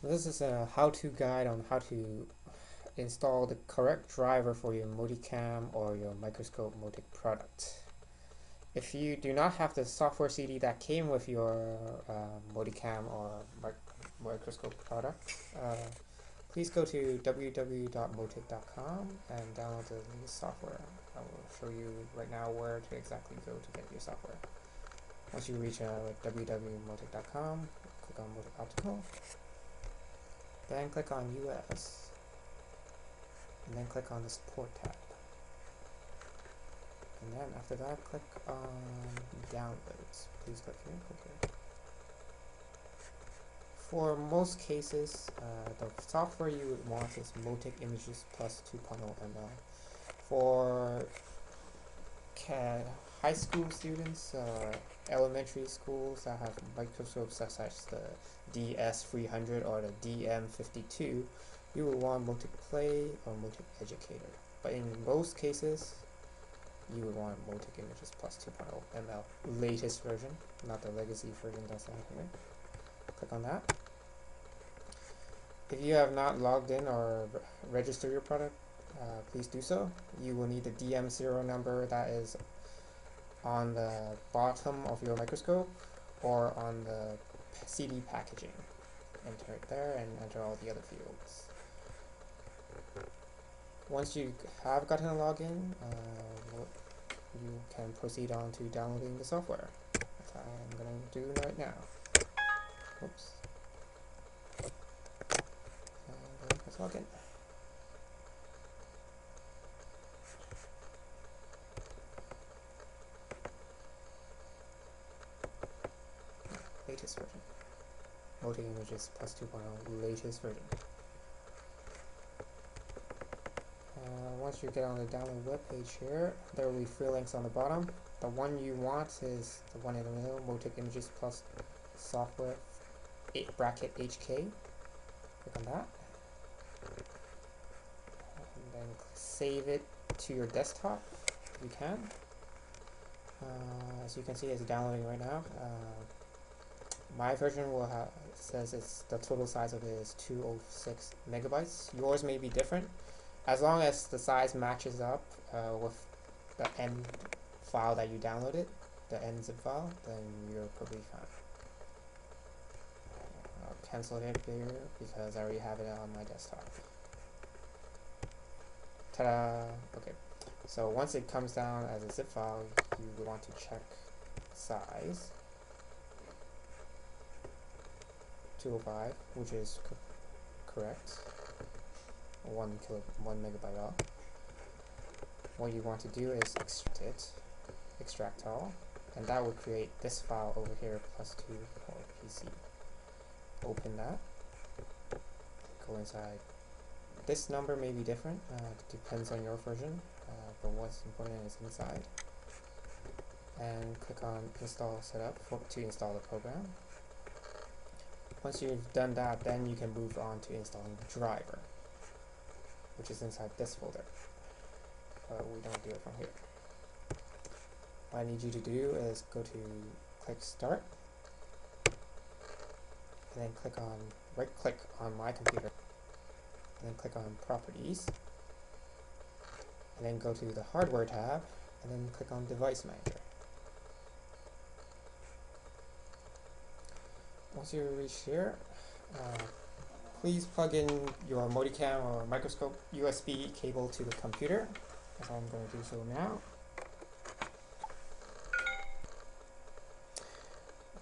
This is a how-to guide on how to install the correct driver for your Moticam or your microscope Motic product. If you do not have the software CD that came with your Moticam or microscope product, please go to www.motic.com and download the latest software. I will show you right now where to exactly go to get your software. Once you reach www.motic.com, click on Motic Optical, then click on US, and then click on the Support tab. And then after that, click on Downloads. Please click here, click here. For most cases, the software you would want is Motic Images Plus 2.0 ml. For high school students, elementary schools that have microscopes such as the DS300 or the DM52, you will want Motic Play or Motic Educator. But in most cases, you would want Motic Images Plus 2.0 ml latest version, not the legacy version that's out here. Click on that. If you have not logged in or registered your product, please do so. You will need the DM serial number that is on the bottom of your microscope or on the CD packaging. Enter it there and enter all the other fields. Once you have gotten a login, you can proceed on to downloading the software. That's what I'm going to do right now. Oops. And press login. Latest version. Motic Images Plus 2.0 latest version. Once you get on the download web page here, there will be 3 links on the bottom. The one you want is the one in the middle, Motic Images Plus Software bracket HK. Click on that. And then save it to your desktop if you can. As you can see, it's downloading right now. My version will have, says it's the total size of it is 206 megabytes. Yours may be different. As long as the size matches up with the end file that you downloaded, the end zip file, then you're probably fine. I'll cancel it here because I already have it on my desktop. Ta-da! Okay, so once it comes down as a zip file, you want to check size. 205, which is correct. 1 megabyte off. What you want to do is extract all, and that will create this file over here, +2 for PC. Open that. Go inside. This number may be different, depends on your version, but what's important is inside. And click on Install Setup to install the program. Once you've done that, then you can move on to installing the driver, which is inside this folder. We don't do it from here. What I need you to do is go to click Start, and then right click on my computer, and then click on Properties, and then go to the Hardware tab, and then click on Device Manager. Once you reach here, please plug in your Moticam or microscope USB cable to the computer, as I'm going to do so now.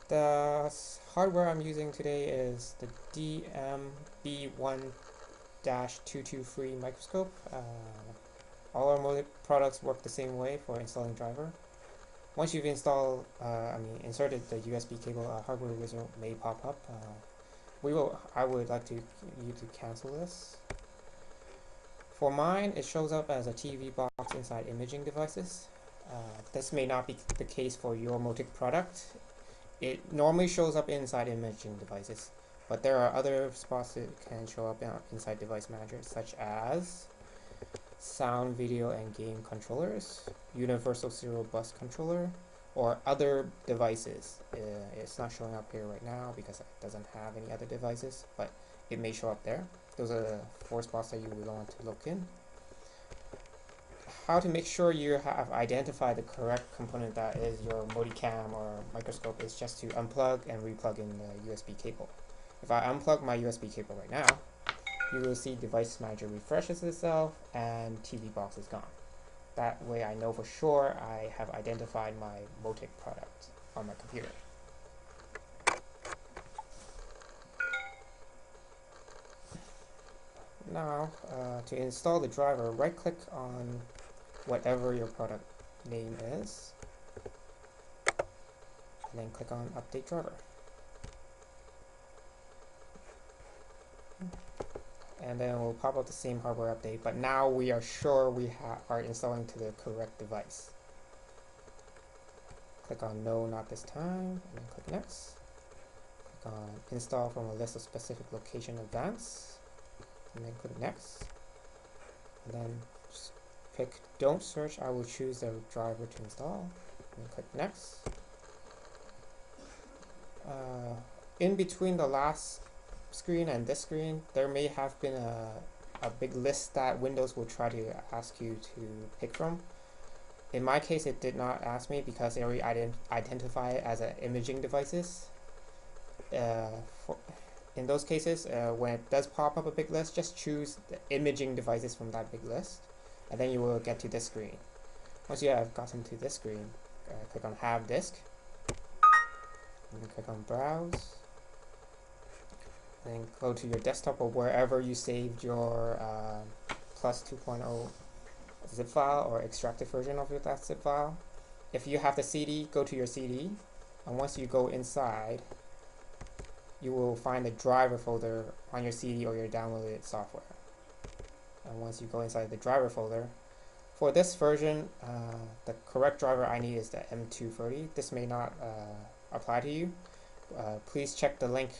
The hardware I'm using today is the DMB1-223 microscope. All our Motic products work the same way for installing driver. Once you've installed, inserted the USB cable, a hardware wizard may pop up. I would like you to cancel this. For mine, it shows up as a TV box inside imaging devices. This may not be the case for your Motic product. It normally shows up inside imaging devices, but there are other spots that can show up inside device managers, such as sound, video, and game controllers, universal serial bus controller, or other devices. It's not showing up here right now because it doesn't have any other devices, but it may show up there. Those are the 4 spots that you will want to look in. How to make sure you have identified the correct component that is your Moticam or microscope is just to unplug and replug in the USB cable. If I unplug my USB cable right now, you will see Device Manager refreshes itself and TV box is gone. That way I know for sure I have identified my Motic product on my computer. Now, to install the driver, right-click on whatever your product name is, and then click on Update Driver. And then it will pop up the same hardware update, but now we are sure we are installing to the correct device. Click on No, Not This Time, and then click Next. Click on Install from a list of specific location advanced, and then click Next. And then just pick Don't Search. I will choose the driver to install, and then click Next. In between the last screen and this screen, there may have been a big list that Windows will try to ask you to pick from. In my case, it did not ask me because it already identify it as imaging devices. In those cases, when it does pop up a big list, just choose the imaging devices from that big list, and then you will get to this screen. Once you have gotten to this screen, click on Have Disk, and then click on Browse. Then go to your desktop or wherever you saved your plus 2.0 zip file or extracted version of that zip file. If you have the CD, go to your CD, and once you go inside, you will find the driver folder on your CD or your downloaded software. And once you go inside the driver folder, for this version, the correct driver I need is the M230. This may not apply to you. Please check the link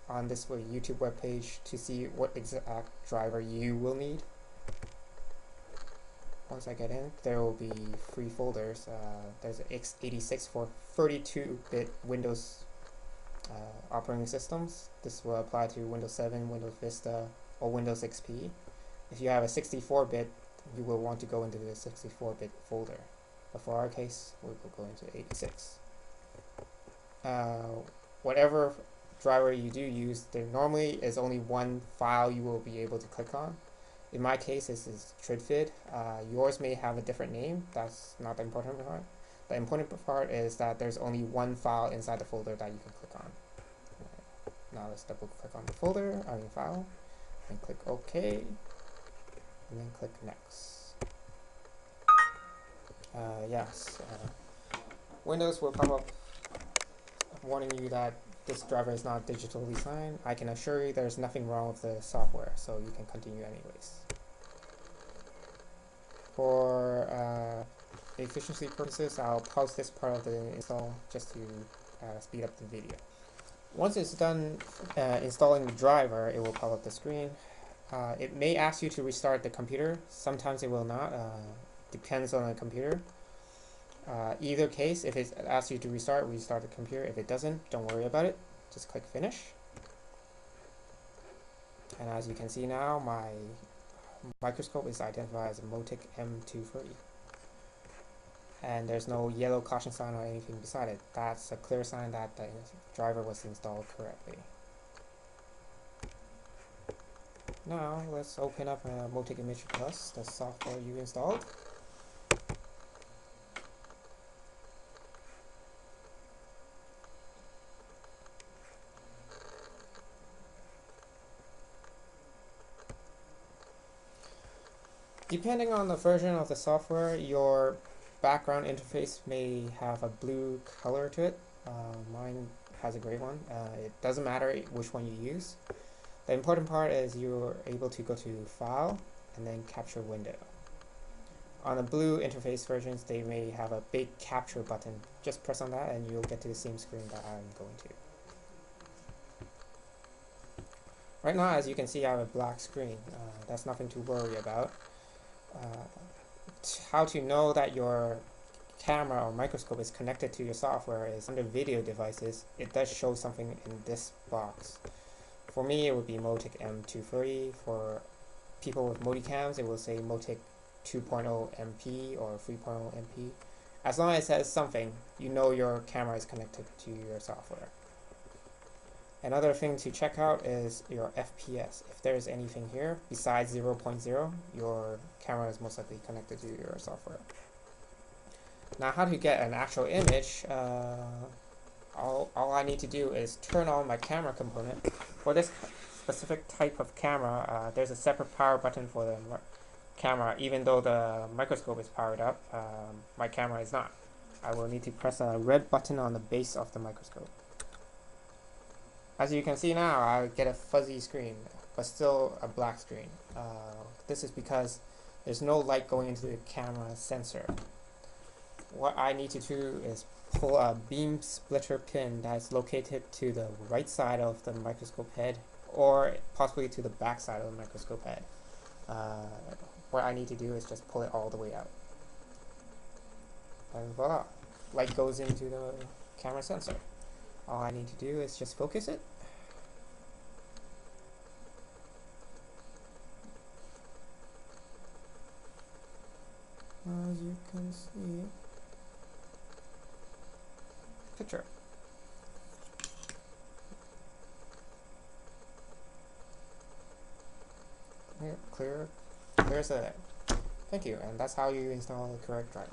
on this YouTube webpage to see what exact driver you will need. Once I get in, there will be 3 folders. There's x86 for 32-bit Windows operating systems. This will apply to Windows 7, Windows Vista, or Windows XP. If you have a 64-bit, you will want to go into the 64-bit folder. But for our case, we will go into 86. Whatever driver you do use, there normally is only one file you will be able to click on. In my case, this is TridFid. Yours may have a different name. That's not the important part. The important part is that there's only one file inside the folder that you can click on. Now let's double click on the folder, file, and click OK, and then click Next. Yes, Windows will pop up warning you that this driver is not digitally signed. I can assure you there's nothing wrong with the software, so you can continue anyways. For efficiency purposes, I'll pause this part of the install just to speed up the video. Once it's done installing the driver, it will pop up the screen. It may ask you to restart the computer. Sometimes it will not. Depends on the computer. Either case, if it asks you to restart the computer. If it doesn't, don't worry about it. Just click Finish. And as you can see now, my microscope is identified as a Motic M230. And there's no yellow caution sign or anything beside it. That's a clear sign that the driver was installed correctly. Now, let's open up Motic Image Plus, the software you installed. Depending on the version of the software, your background interface may have a blue color to it. Mine has a gray one. It doesn't matter which one you use. The important part is you're able to go to File and then Capture Window. On the blue interface versions, they may have a big capture button. Just press on that and you'll get to the same screen that I'm going to. Right now, as you can see, I have a black screen. That's nothing to worry about. How to know that your camera or microscope is connected to your software is under video devices, it does show something in this box. For me, it would be Motic M230. For people with Moticams, it will say Motic 2.0 MP or 3.0 MP. As long as it says something, you know your camera is connected to your software. Another thing to check out is your FPS. If there's anything here besides 0.0, your camera is most likely connected to your software. Now, how to get an actual image, all I need to do is turn on my camera component. For this specific type of camera, there's a separate power button for the camera. Even though the microscope is powered up, my camera is not. I will need to press a red button on the base of the microscope. As you can see now, I get a fuzzy screen, but still a black screen. This is because there's no light going into the camera sensor. What I need to do is pull a beam splitter pin that's located to the right side of the microscope head, or possibly to the back side of the microscope head. What I need to do is just pull it all the way out. And voila, light goes into the camera sensor. All I need to do is just focus it. As you can see, picture. Here, clear as that. Thank you, and that's how you install the correct driver.